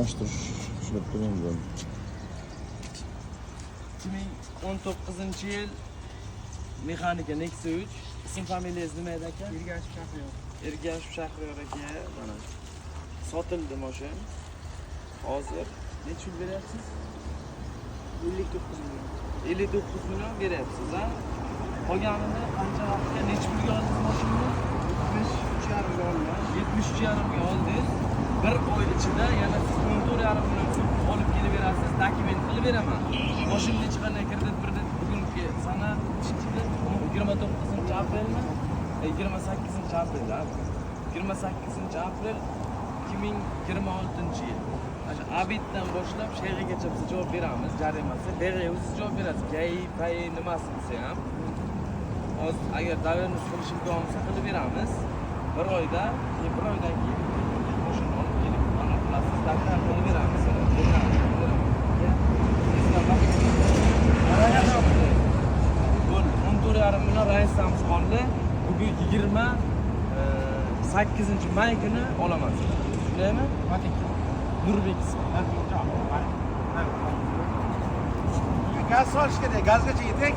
Açtır. Şurada durayım ben. 2019 yıl mexanika Nexia 3. İsim familiyangiz nima edi aka? Ergashev Shahriyor. Ergashev Shahriyor aka. Mana sotildi mashina. Hozir necha pul beryapsiz? 59 milyon. 59 million beryapsiz, ha? Qolganini qancha vaqtga necha pulga oldingiz mashinani? 73,5 ga oldim. 73,5 ga oldingiz. Bir oy ichida yana siz 14,5 million pul olib kelib berasiz, dokument qilib beraman. Mashina necha qanday kredit bugungi sana 29-aprelmi? 28-aprel, 28-aprel 2026 yil. Ana abitdan boshlab shaygacha biz javob beramiz, jarimasi. Beriga o'zingiz javob berasiz. Gay, pay nimasi bo'lsa ham. Hozir agar davrimiz qilish imkoni bo'lsa qilib beramiz. Bir oydan keyin mashina olib kelib mana qilasiz, taklif qilib beramiz. Bo'ldi. 14,5 million raisamiz qoldi. Bugun 28 may kuni olaman. Shundaymi? Nurbek ismi. Gaz solishga de, gazgacha yetay